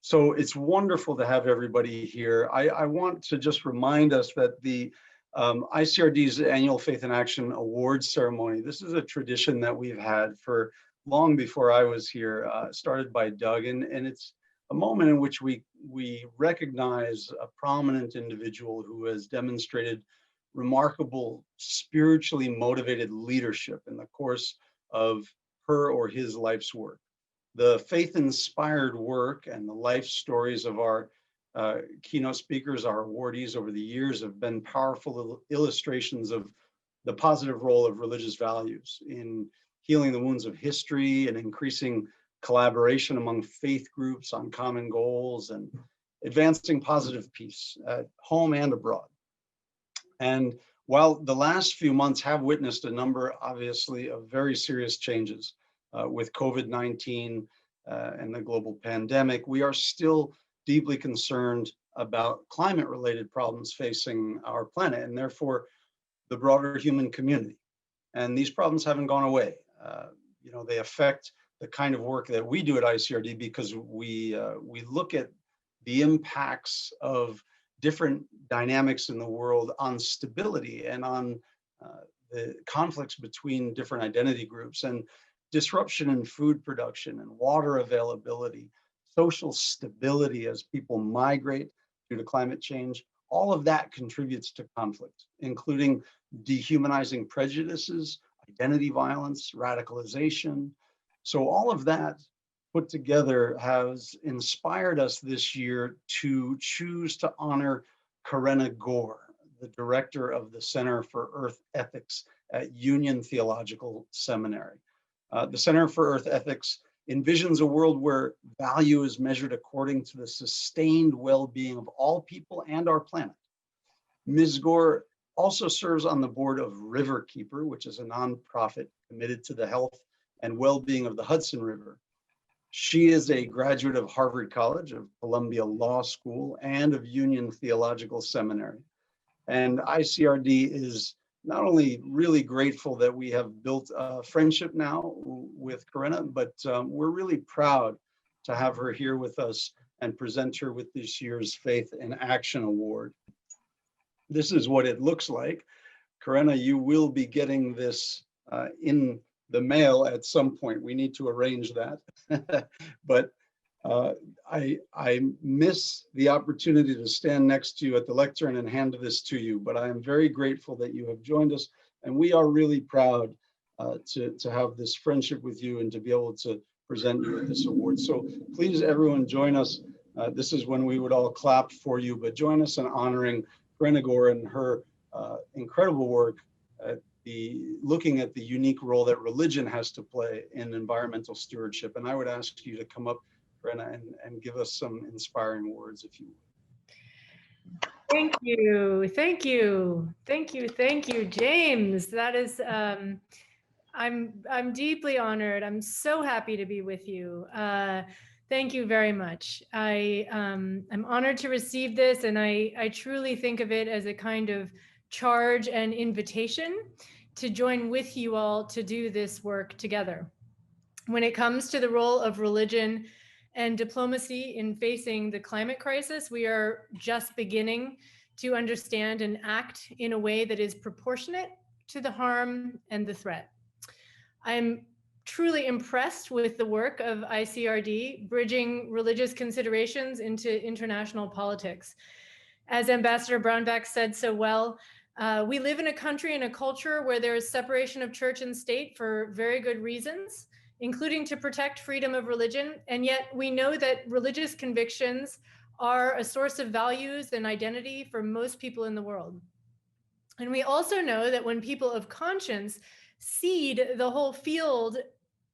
So it's wonderful to have everybody here. I want to just remind us that the ICRD's annual Faith in Action Awards ceremony, this is a tradition that we've had for long before I was here, started by Doug, and it's a moment in which we recognize a prominent individual who has demonstrated remarkable spiritually motivated leadership in the course of her or his life's work. The faith-inspired work and the life stories of our keynote speakers, our awardees over the years, have been powerful illustrations of the positive role of religious values in healing the wounds of history and increasing collaboration among faith groups on common goals and advancing positive peace at home and abroad. And while the last few months have witnessed a number, obviously, of very serious changes with COVID-19 and the global pandemic, we are still deeply concerned about climate-related problems facing our planet and therefore the broader human community. And these problems haven't gone away. They affect the kind of work that we do at ICRD because we look at the impacts of different dynamics in the world on stability and on the conflicts between different identity groups and disruption in food production and water availability, social stability as people migrate due to climate change. All of that contributes to conflict, including dehumanizing prejudices, identity violence, radicalization. So all of that put together has inspired us this year to choose to honor Karenna Gore, the director of the Center for Earth Ethics at Union Theological Seminary. The Center for Earth Ethics envisions a world where value is measured according to the sustained well-being of all people and our planet. Ms. Gore also serves on the board of Riverkeeper, which is a nonprofit committed to the health and well-being of the Hudson River. She is a graduate of Harvard College, of Columbia Law School, and of Union Theological Seminary. And ICRD is not only really grateful that we have built a friendship now with Karenna, but we're really proud to have her here with us and present her with this year's Faith in Action Award. This is what it looks like. Karenna, you will be getting this in the mail at some point. We need to arrange that. But I miss the opportunity to stand next to you at the lectern and hand this to you, but I am very grateful that you have joined us, and we are really proud to have this friendship with you and to be able to present you with this award. So please, everyone, join us. This is when we would all clap for you, but join us in honoring Karenna Gore and her incredible work at looking at the unique role that religion has to play in environmental stewardship. And I would ask you to come up, Karenna, and give us some inspiring words, if you would. Thank you, thank you, thank you, thank you, James. That is, I'm deeply honored. I'm so happy to be with you. Thank you very much. I'm honored to receive this, and I truly think of it as a kind of charge and invitation to join with you all to do this work together. When it comes to the role of religion and diplomacy in facing the climate crisis, we are just beginning to understand and act in a way that is proportionate to the harm and the threat. I'm truly impressed with the work of ICRD, bridging religious considerations into international politics. As Ambassador Brownback said so well, we live in a country and a culture where there is separation of church and state for very good reasons, including to protect freedom of religion. And yet we know that religious convictions are a source of values and identity for most people in the world. And we also know that when people of conscience cede the whole field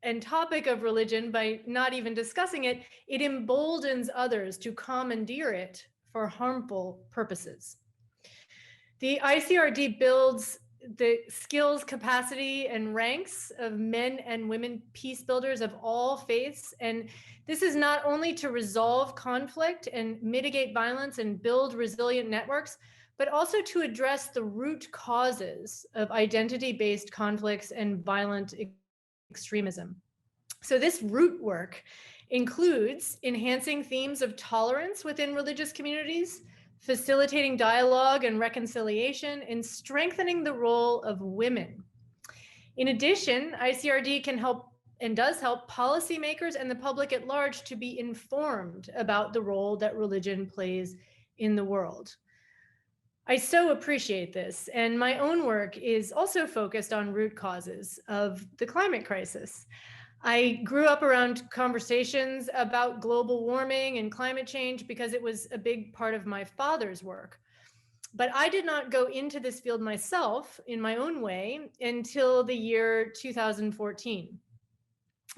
and topic of religion by not even discussing it, it emboldens others to commandeer it for harmful purposes. The ICRD builds the skills, capacity, and ranks of men and women peace builders of all faiths. And this is not only to resolve conflict and mitigate violence and build resilient networks, but also to address the root causes of identity-based conflicts and violent extremism. So this root work includes enhancing themes of tolerance within religious communities, facilitating dialogue and reconciliation, and strengthening the role of women. In addition, ICRD can help and does help policymakers and the public at large to be informed about the role that religion plays in the world. I so appreciate this, and my own work is also focused on root causes of the climate crisis. I grew up around conversations about global warming and climate change because it was a big part of my father's work. But I did not go into this field myself in my own way until the year 2014.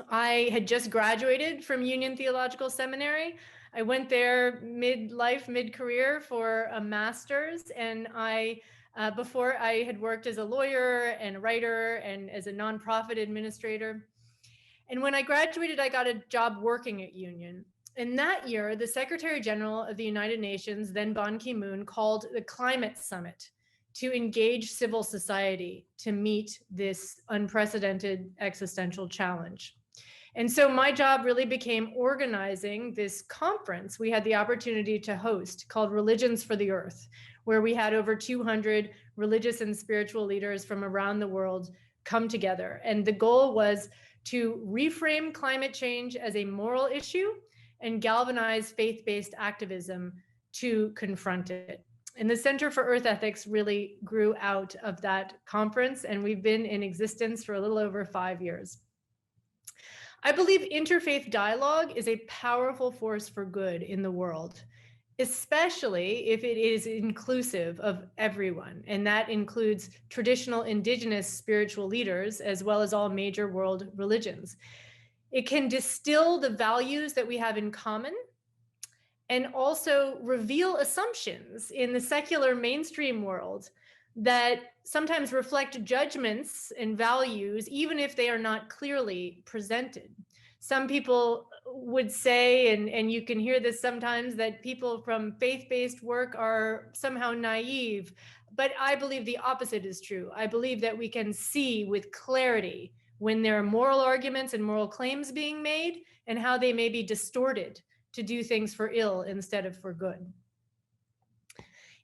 I had just graduated from Union Theological Seminary. I went there mid-life, mid-career for a master's, and before I had worked as a lawyer and a writer and as a nonprofit administrator. And when I graduated, I got a job working at Union. And that year, the Secretary General of the United Nations, then Ban Ki-moon, called the Climate Summit to engage civil society to meet this unprecedented existential challenge. And so my job really became organizing this conference we had the opportunity to host called Religions for the Earth, where we had over 200 religious and spiritual leaders from around the world come together. And the goal was to reframe climate change as a moral issue and galvanize faith-based activism to confront it. And the Center for Earth Ethics really grew out of that conference, and we've been in existence for a little over 5 years. I believe interfaith dialogue is a powerful force for good in the world, especially if it is inclusive of everyone. And that includes traditional indigenous spiritual leaders, as well as all major world religions. It can distill the values that we have in common and also reveal assumptions in the secular mainstream world that sometimes reflect judgments and values, even if they are not clearly presented. Some people would say, and you can hear this sometimes, that people from faith-based work are somehow naive, but I believe the opposite is true. I believe that we can see with clarity when there are moral arguments and moral claims being made and how they may be distorted to do things for ill instead of for good.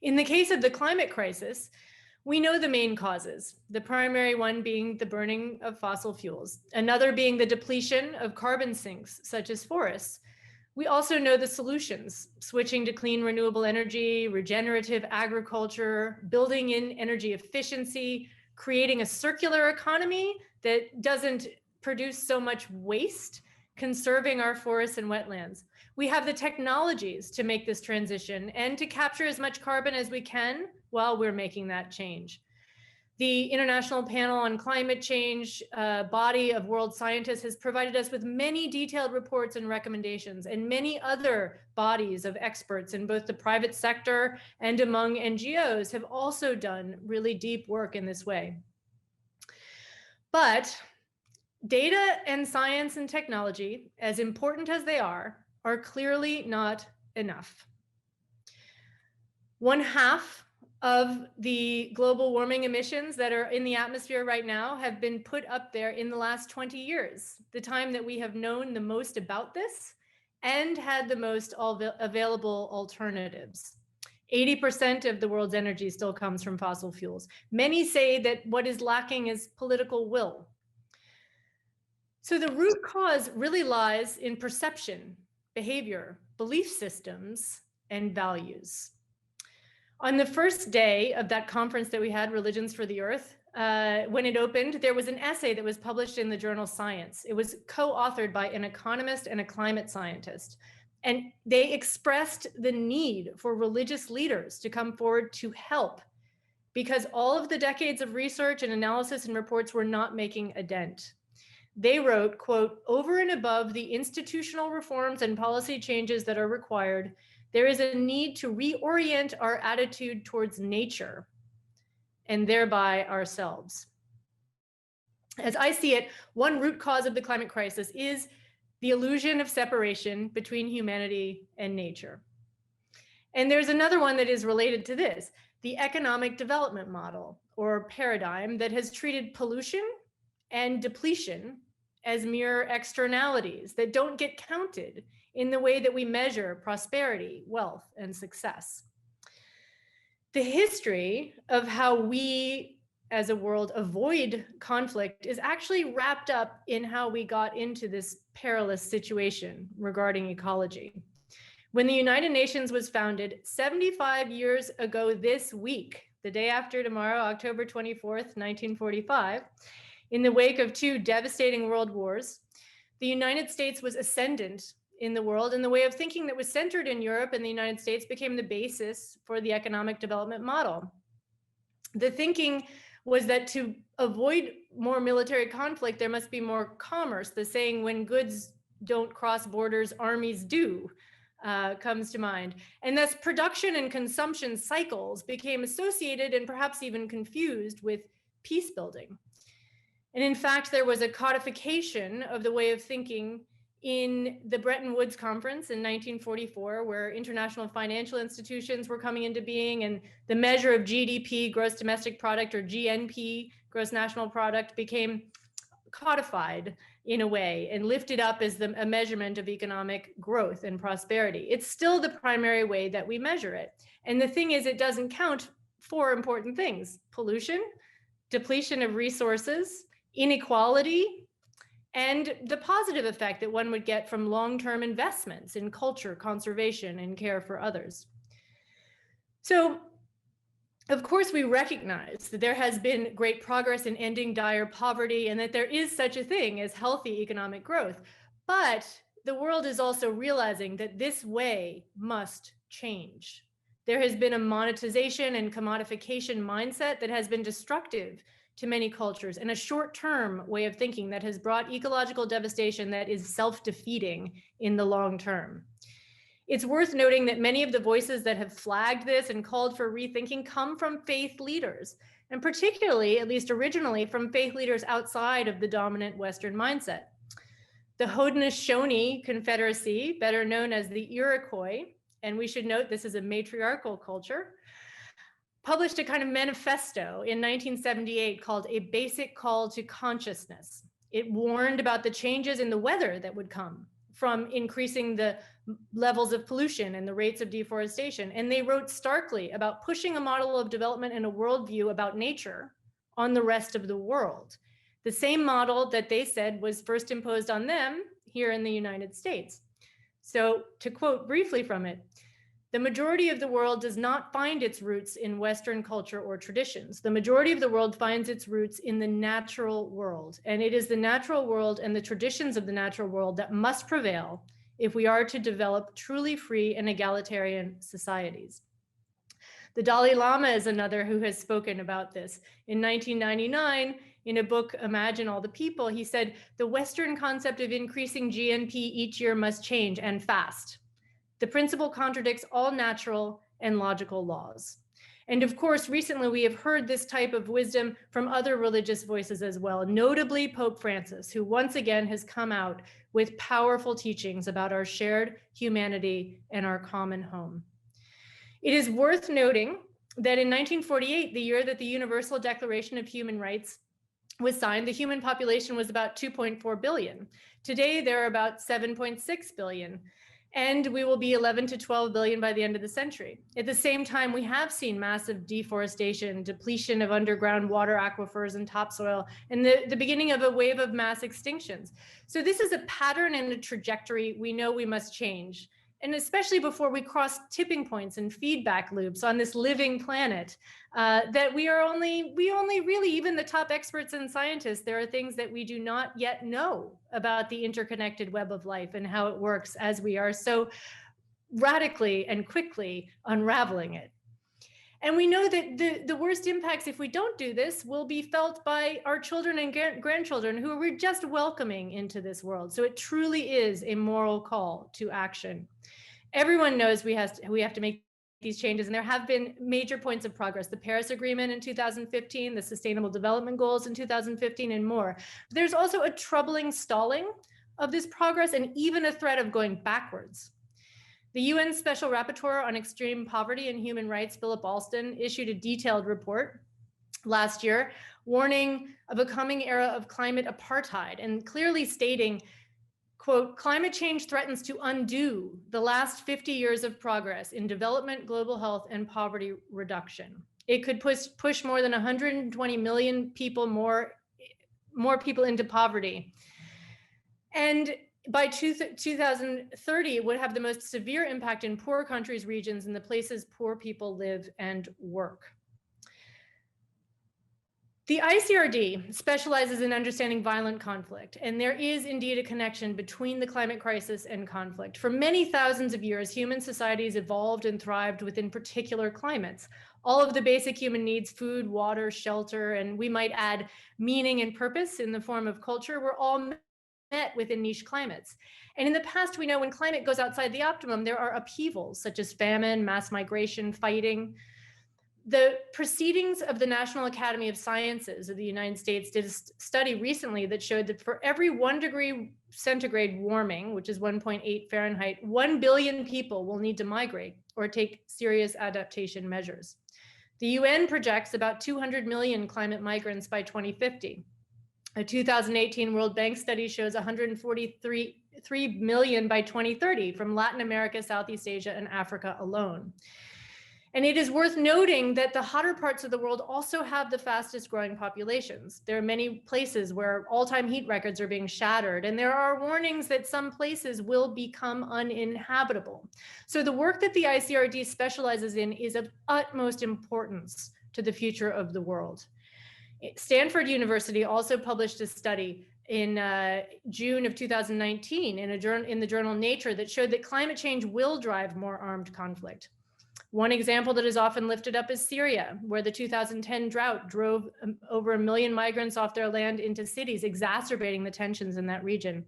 In the case of the climate crisis, we know the main causes, the primary one being the burning of fossil fuels, another being the depletion of carbon sinks, such as forests. We also know the solutions, switching to clean renewable energy, regenerative agriculture, building in energy efficiency, creating a circular economy that doesn't produce so much waste, conserving our forests and wetlands. We have the technologies to make this transition and to capture as much carbon as we can while we're making that change. The International Panel on Climate Change body of world scientists has provided us with many detailed reports and recommendations, and many other bodies of experts in both the private sector and among NGOs have also done really deep work in this way. But data and science and technology, as important as they are clearly not enough. 1/2 of the global warming emissions that are in the atmosphere right now have been put up there in the last 20 years, the time that we have known the most about this and had the most available alternatives. 80% of the world's energy still comes from fossil fuels. Many say that what is lacking is political will. So the root cause really lies in perception, behavior, belief systems, and values. On the first day of that conference that we had, Religions for the Earth, when it opened, there was an essay that was published in the journal Science. It was co-authored by an economist and a climate scientist. And they expressed the need for religious leaders to come forward to help, because all of the decades of research and analysis and reports were not making a dent. They wrote, quote, "Over and above the institutional reforms and policy changes that are required, there is a need to reorient our attitude towards nature and thereby ourselves." As I see it, one root cause of the climate crisis is the illusion of separation between humanity and nature. And there's another one that is related to this, the economic development model or paradigm that has treated pollution and depletion as mere externalities that don't get counted in the way that we measure prosperity, wealth, and success. The history of how we as a world avoid conflict is actually wrapped up in how we got into this perilous situation regarding ecology. When the United Nations was founded 75 years ago this week, the day after tomorrow, October 24th, 1945, in the wake of two devastating world wars, the United States was ascendant in the world, and the way of thinking that was centered in Europe and the United States became the basis for the economic development model. The thinking was that to avoid more military conflict, there must be more commerce. The saying, when goods don't cross borders, armies do, comes to mind. And thus production and consumption cycles became associated and perhaps even confused with peace building. And in fact, there was a codification of the way of thinking in the Bretton Woods Conference in 1944, where international financial institutions were coming into being, and the measure of GDP, gross domestic product, or GNP, gross national product, became codified in a way and lifted up as a measurement of economic growth and prosperity. It's still the primary way that we measure it. And the thing is, it doesn't count for important things: pollution, depletion of resources, inequality, and the positive effect that one would get from long-term investments in culture, conservation, and care for others. So, of course, we recognize that there has been great progress in ending dire poverty and that there is such a thing as healthy economic growth. But the world is also realizing that this way must change. There has been a monetization and commodification mindset that has been destructive to many cultures, and a short-term way of thinking that has brought ecological devastation that is self-defeating in the long term. It's worth noting that many of the voices that have flagged this and called for rethinking come from faith leaders, and particularly, at least originally, from faith leaders outside of the dominant Western mindset. The Haudenosaunee Confederacy, better known as the Iroquois, and we should note this is a matriarchal culture, published a kind of manifesto in 1978 called A Basic Call to Consciousness. It warned about the changes in the weather that would come from increasing the levels of pollution and the rates of deforestation. And they wrote starkly about pushing a model of development and a worldview about nature on the rest of the world. The same model that they said was first imposed on them here in the United States. So to quote briefly from it, the majority of the world does not find its roots in Western culture or traditions. The majority of the world finds its roots in the natural world. And it is the natural world and the traditions of the natural world that must prevail if we are to develop truly free and egalitarian societies. The Dalai Lama is another who has spoken about this. In 1999, in a book, Imagine All the People, he said, the Western concept of increasing GNP each year must change, and fast. The principle contradicts all natural and logical laws. And of course, recently we have heard this type of wisdom from other religious voices as well, notably Pope Francis, who once again has come out with powerful teachings about our shared humanity and our common home. It is worth noting that in 1948, the year that the Universal Declaration of Human Rights was signed, the human population was about 2.4 billion. Today, there are about 7.6 billion. And we will be 11 to 12 billion by the end of the century. At the same time, we have seen massive deforestation, depletion of underground water aquifers and topsoil, and the beginning of a wave of mass extinctions. So this is a pattern and a trajectory we know we must change. And especially before we cross tipping points and feedback loops on this living planet, that we only really, even the top experts and scientists, there are things that we do not yet know about the interconnected web of life and how it works as we are so radically and quickly unraveling it. And we know that the worst impacts, if we don't do this, will be felt by our children and grandchildren who we're just welcoming into this world. So it truly is a moral call to action. Everyone knows we have to make these changes, and there have been major points of progress. The Paris Agreement in 2015, the Sustainable Development Goals in 2015, and more. There's also a troubling stalling of this progress and even a threat of going backwards. The UN Special Rapporteur on Extreme Poverty and Human Rights, Philip Alston, issued a detailed report last year warning of a coming era of climate apartheid and clearly stating, quote, climate change threatens to undo the last 50 years of progress in development, global health, and poverty reduction. It could push more than 120 million people more people into poverty. And by 2030, it would have the most severe impact in poor countries, regions, and the places poor people live and work. The ICRD specializes in understanding violent conflict, and there is indeed a connection between the climate crisis and conflict. For many thousands of years, human societies evolved and thrived within particular climates. All of the basic human needs, food, water, shelter, and we might add meaning and purpose in the form of culture, were all met within niche climates. And in the past, we know when climate goes outside the optimum, there are upheavals such as famine, mass migration, fighting. The proceedings of the National Academy of Sciences of the United States did a study recently that showed that for every 1 degree centigrade warming, which is 1.8 Fahrenheit, 1 billion people will need to migrate or take serious adaptation measures. The UN projects about 200 million climate migrants by 2050. A 2018 World Bank study shows 143 million by 2030 from Latin America, Southeast Asia, and Africa alone. And it is worth noting that the hotter parts of the world also have the fastest growing populations. There are many places where all-time heat records are being shattered, and there are warnings that some places will become uninhabitable. So the work that the ICRD specializes in is of utmost importance to the future of the world. Stanford University also published a study in June of 2019 in the journal Nature that showed that climate change will drive more armed conflict. One example that is often lifted up is Syria, where the 2010 drought drove over 1 million migrants off their land into cities, exacerbating the tensions in that region.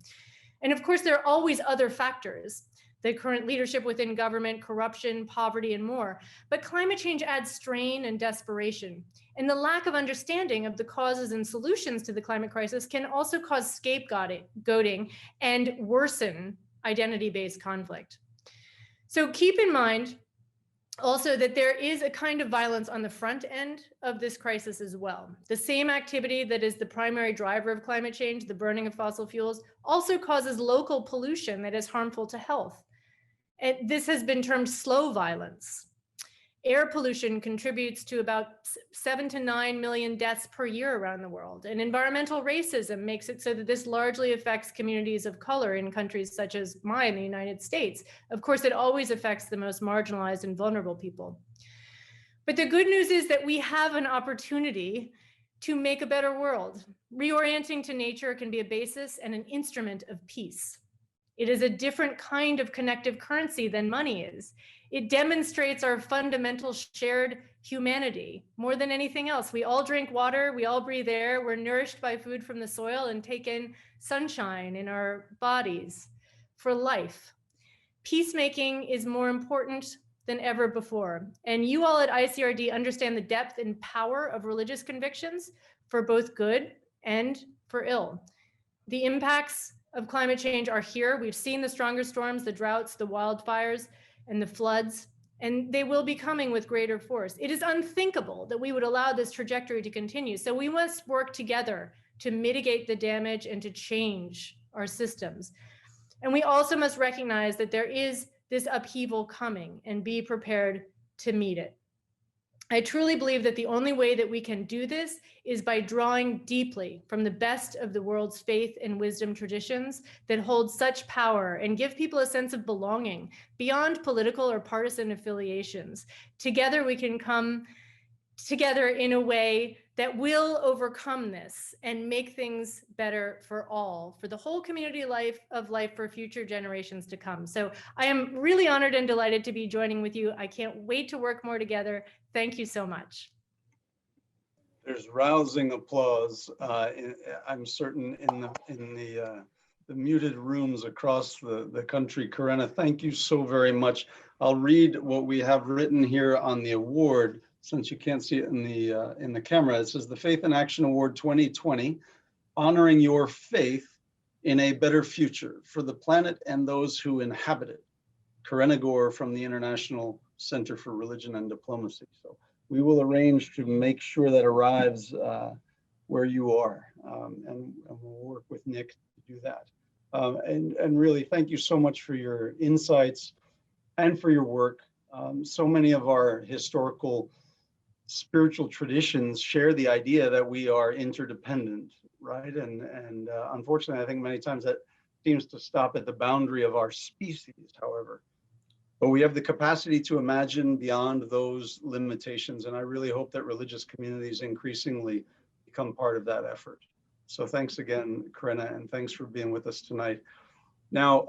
And of course, there are always other factors, the current leadership within government, corruption, poverty, and more. But climate change adds strain and desperation. And the lack of understanding of the causes and solutions to the climate crisis can also cause scapegoating and worsen identity-based conflict. So keep in mind also that there is a kind of violence on the front end of this crisis as well. The same activity that is the primary driver of climate change, the burning of fossil fuels, also causes local pollution that is harmful to health. And this has been termed slow violence. Air pollution contributes to about 7 to 9 million deaths per year around the world. And environmental racism makes it so that this largely affects communities of color in countries such as mine, the United States. Of course, it always affects the most marginalized and vulnerable people. But the good news is that we have an opportunity to make a better world. Reorienting to nature can be a basis and an instrument of peace. It is a different kind of connective currency than money is. It demonstrates our fundamental shared humanity more than anything else. We all drink water, we all breathe air, we're nourished by food from the soil and take in sunshine in our bodies for life. Peacemaking is more important than ever before. And you all at ICRD understand the depth and power of religious convictions for both good and for ill. The impacts of climate change are here. We've seen the stronger storms, the droughts, the wildfires, and the floods, and they will be coming with greater force. It is unthinkable that we would allow this trajectory to continue. So we must work together to mitigate the damage and to change our systems. And we also must recognize that there is this upheaval coming and be prepared to meet it. I truly believe that the only way that we can do this is by drawing deeply from the best of the world's faith and wisdom traditions that hold such power and give people a sense of belonging beyond political or partisan affiliations. Together, we can come together in a way that will overcome this and make things better for all, for the whole community of life for future generations to come. So I am really honored and delighted to be joining with you. I can't wait to work more together. Thank you so much. There's rousing applause. I'm certain in the muted rooms across the country. Karenna, thank you so very much. I'll read what we have written here on the award, since you can't see it in the camera. It says the Faith in Action Award 2020, honoring your faith in a better future for the planet and those who inhabit it. Karenna Gore from the International Center for Religion and Diplomacy. So we will arrange to make sure that arrives where you are, and we'll work with Nick to do that. And really, thank you so much for your insights and for your work. So many of our historical spiritual traditions share the idea that we are interdependent, right? And unfortunately, I think many times that seems to stop at the boundary of our species, however. But we have the capacity to imagine beyond those limitations, and I really hope that religious communities increasingly become part of that effort. So thanks again, Karenna, and thanks for being with us tonight. Now,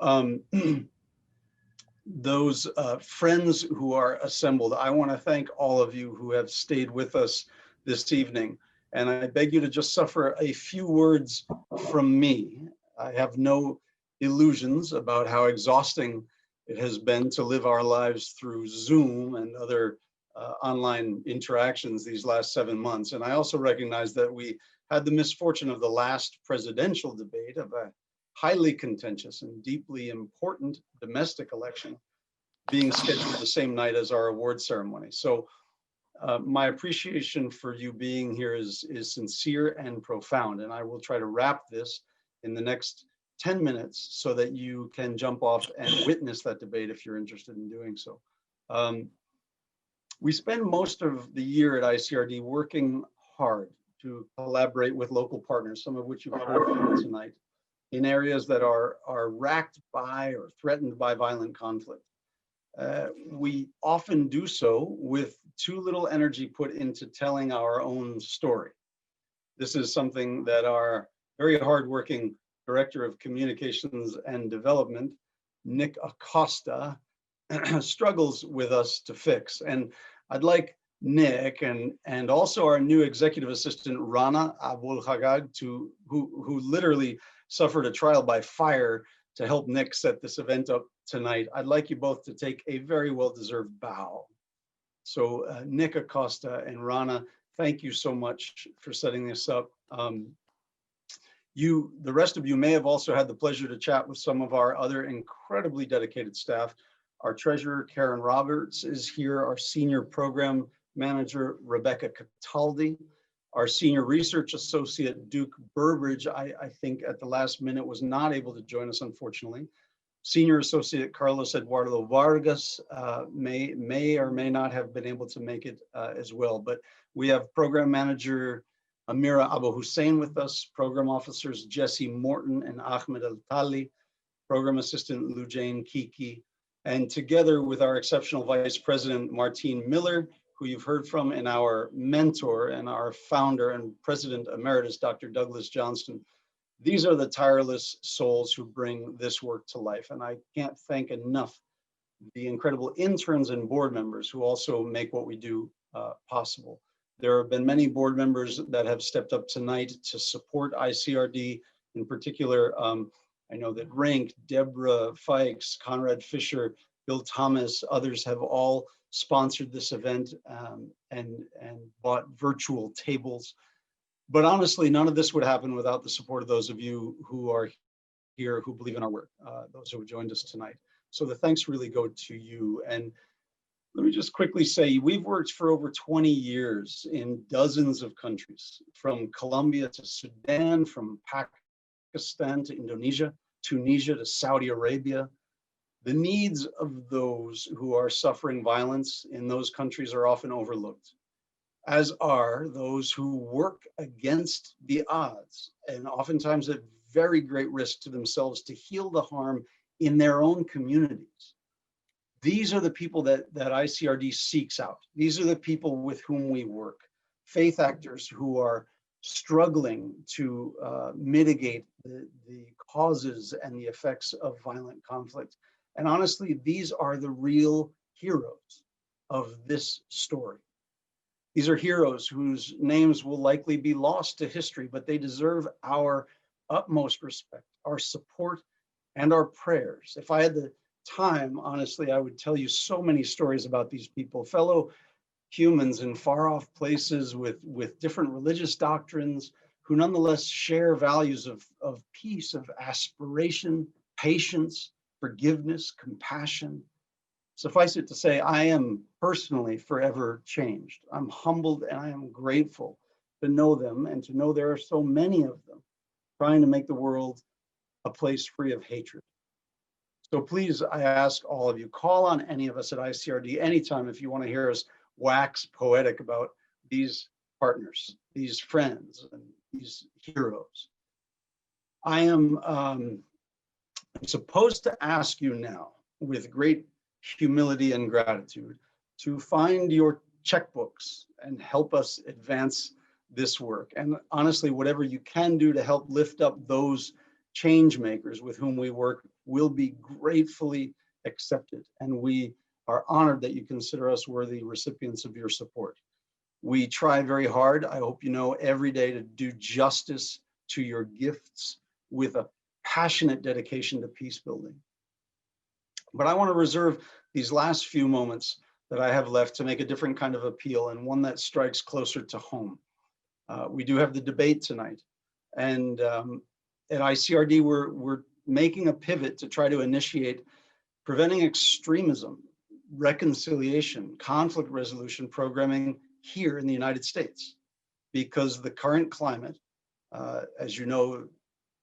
those friends who are assembled, I want to thank all of you who have stayed with us this evening. And I beg you to just suffer a few words from me. I have no illusions about how exhausting it has been to live our lives through Zoom and other online interactions these last 7 months. And I also recognize that we had the misfortune of the last presidential debate of a highly contentious and deeply important domestic election being scheduled the same night as our award ceremony. So my appreciation for you being here is sincere and profound. And I will try to wrap this in the next 10 minutes so that you can jump off and witness that debate if you're interested in doing so. We spend most of the year at ICRD working hard to collaborate with local partners, some of which you've heard from tonight, in areas that are racked by or threatened by violent conflict. We often do so with too little energy put into telling our own story. This is something that our very hardworking Director of Communications and Development, Nick Acosta, struggles with us to fix. And I'd like Nick and also our new executive assistant, Rana Abul Hagag, who literally suffered a trial by fire to help Nick set this event up tonight. I'd like you both to take a very well-deserved bow. So Nick Acosta and Rana, thank you so much for setting this up. The rest of you may have also had the pleasure to chat with some of our other incredibly dedicated staff. Our treasurer, Karen Roberts, is here. Our senior program manager, Rebecca Cataldi. Our senior research associate, Duke Burbridge, I think at the last minute was not able to join us, unfortunately. Senior associate Carlos Eduardo Vargas may or may not have been able to make it as well. But we have program manager Amira Abu Hussein with us, program officers Jesse Morton and Ahmed Al-Tali, program assistant Lujane Kiki, and together with our exceptional vice president, Martine Miller, who you've heard from, and our mentor and our founder and president emeritus, Dr. Douglas Johnston. These are the tireless souls who bring this work to life. And I can't thank enough the incredible interns and board members who also make what we do possible. There have been many board members that have stepped up tonight to support ICRD. In particular, I know that Rink, Deborah Fikes, Conrad Fisher, Bill Thomas, others have all sponsored this event and bought virtual tables. But honestly, none of this would happen without the support of those of you who are here, who believe in our work, those who have joined us tonight. So the thanks really go to you. And let me just quickly say, we've worked for over 20 years in dozens of countries, from Colombia to Sudan, from Pakistan to Indonesia, Tunisia to Saudi Arabia. The needs of those who are suffering violence in those countries are often overlooked, as are those who work against the odds and oftentimes at very great risk to themselves to heal the harm in their own communities. These are the people that ICRD seeks out. These are the people with whom we work. Faith actors who are struggling to mitigate the causes and the effects of violent conflict. And honestly, these are the real heroes of this story. These are heroes whose names will likely be lost to history, but they deserve our utmost respect, our support, and our prayers. If I had the time, honestly, I would tell you so many stories about these people, fellow humans in far off places with different religious doctrines, who nonetheless share values of peace, of aspiration, patience, forgiveness, compassion. Suffice it to say, I am personally forever changed. I'm humbled and I am grateful to know them and to know there are so many of them trying to make the world a place free of hatred. So please, I ask all of you, call on any of us at ICRD anytime if you want to hear us wax poetic about these partners, these friends, and these heroes. I am supposed to ask you now, with great humility and gratitude, to find your checkbooks and help us advance this work. And honestly, whatever you can do to help lift up those change makers with whom we work will be gratefully accepted. And we are honored that you consider us worthy recipients of your support. We try very hard, I hope you know, every day to do justice to your gifts with a passionate dedication to peace building. But I want to reserve these last few moments that I have left to make a different kind of appeal, and one that strikes closer to home. We do have the debate tonight, and at ICRD we're making a pivot to try to initiate preventing extremism, reconciliation, conflict resolution programming here in the United States, because the current climate, as you know,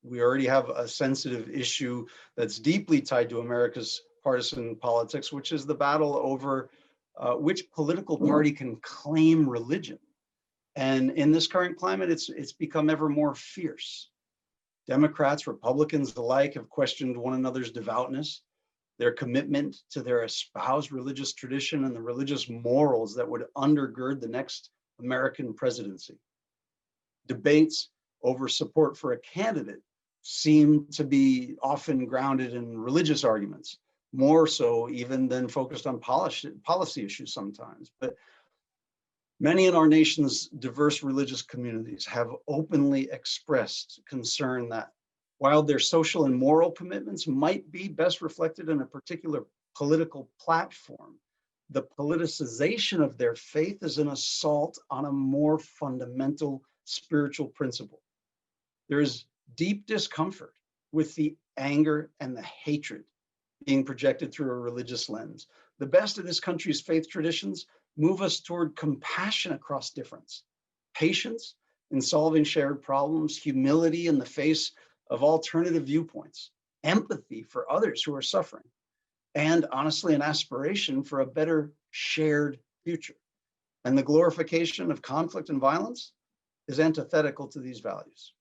we already have a sensitive issue that's deeply tied to America's partisan politics, which is the battle over which political party can claim religion. And in this current climate, it's become ever more fierce. Democrats, Republicans alike have questioned one another's devoutness, their commitment to their espoused religious tradition and the religious morals that would undergird the next American presidency. Debates over support for a candidate seem to be often grounded in religious arguments, more so even than focused on policy issues sometimes. But many in our nation's diverse religious communities have openly expressed concern that while their social and moral commitments might be best reflected in a particular political platform, the politicization of their faith is an assault on a more fundamental spiritual principle. There is deep discomfort with the anger and the hatred being projected through a religious lens. The best of this country's faith traditions move us toward compassion across difference, patience in solving shared problems, humility in the face of alternative viewpoints, empathy for others who are suffering, and honestly, an aspiration for a better shared future. And the glorification of conflict and violence is antithetical to these values.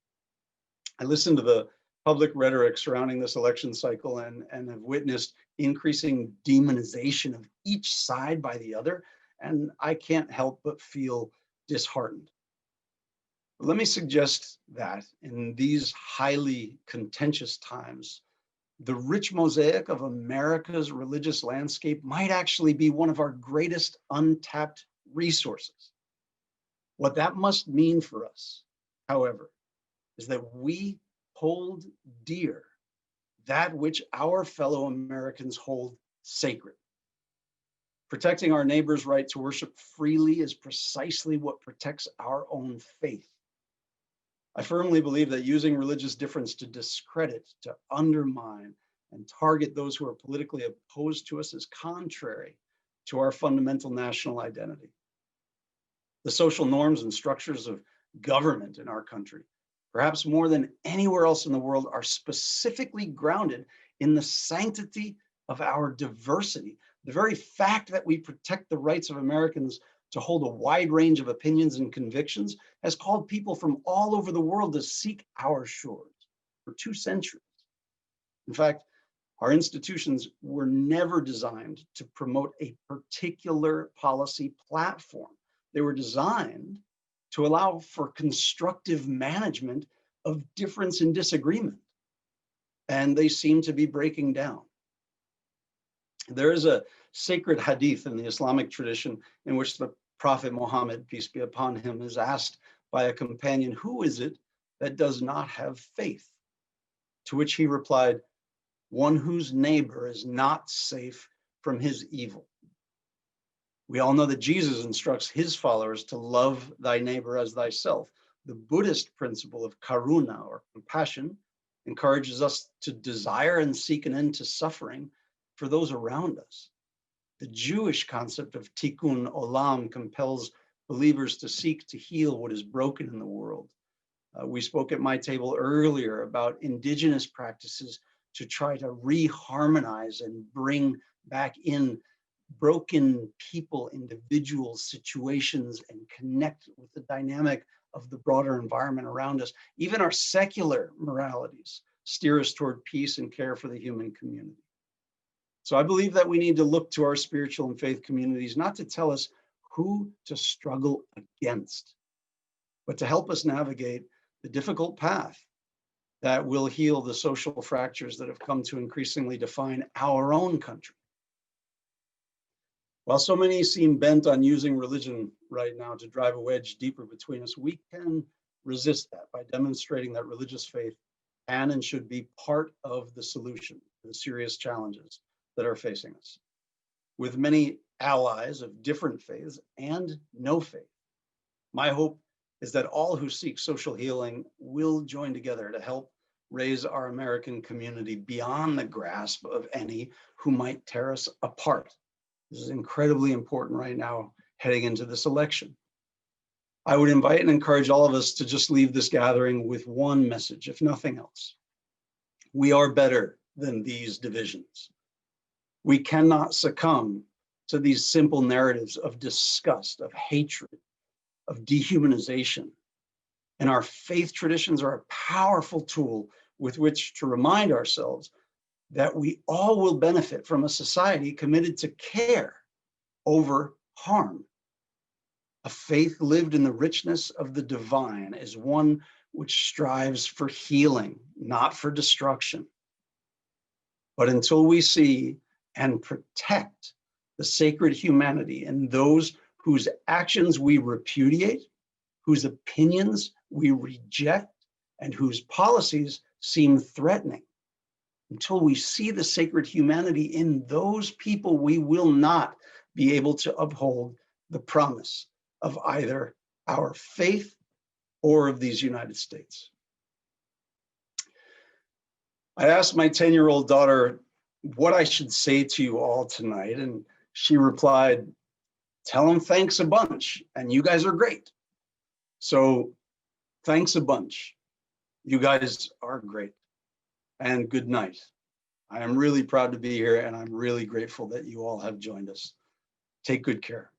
I listened to the public rhetoric surrounding this election cycle and have witnessed increasing demonization of each side by the other, and I can't help but feel disheartened. But let me suggest that in these highly contentious times, the rich mosaic of America's religious landscape might actually be one of our greatest untapped resources. What that must mean for us, however, is that we hold dear that which our fellow Americans hold sacred. Protecting our neighbor's right to worship freely is precisely what protects our own faith. I firmly believe that using religious difference to discredit, to undermine, and target those who are politically opposed to us is contrary to our fundamental national identity. The social norms and structures of government in our country, perhaps more than anywhere else in the world, are specifically grounded in the sanctity of our diversity. The very fact that we protect the rights of Americans to hold a wide range of opinions and convictions has called people from all over the world to seek our shores for 2 centuries. In fact, our institutions were never designed to promote a particular policy platform. They were designed to allow for constructive management of difference and disagreement. And they seem to be breaking down. There is a sacred hadith in the Islamic tradition in which the Prophet Muhammad, peace be upon him, is asked by a companion, "Who is it that does not have faith?" To which he replied, "One whose neighbor is not safe from his evil." We all know that Jesus instructs his followers to love thy neighbor as thyself. The Buddhist principle of karuna, or compassion, encourages us to desire and seek an end to suffering for those around us. The Jewish concept of tikkun olam compels believers to seek to heal what is broken in the world. We spoke at my table earlier about indigenous practices to try to reharmonize and bring back in broken people, individuals, situations, and connect with the dynamic of the broader environment around us. Even our secular moralities steer us toward peace and care for the human community. So I believe that we need to look to our spiritual and faith communities, not to tell us who to struggle against, but to help us navigate the difficult path that will heal the social fractures that have come to increasingly define our own country. While so many seem bent on using religion right now to drive a wedge deeper between us, we can resist that by demonstrating that religious faith can and should be part of the solution to the serious challenges that are facing us. With many allies of different faiths and no faith, my hope is that all who seek social healing will join together to help raise our American community beyond the grasp of any who might tear us apart. This is incredibly important right now heading into this election. I would invite and encourage all of us to just leave this gathering with one message, if nothing else. We are better than these divisions. We cannot succumb to these simple narratives of disgust, of hatred, of dehumanization. And our faith traditions are a powerful tool with which to remind ourselves that we all will benefit from a society committed to care over harm. A faith lived in the richness of the divine is one which strives for healing, not for destruction. But until we see and protect the sacred humanity in those whose actions we repudiate, whose opinions we reject, and whose policies seem threatening, until we see the sacred humanity in those people, we will not be able to uphold the promise of either our faith or of these United States. I asked my 10-year-old daughter what I should say to you all tonight, and she replied, "Tell them thanks a bunch, and you guys are great." So thanks a bunch. You guys are great. And good night. I am really proud to be here, and I'm really grateful that you all have joined us. Take good care.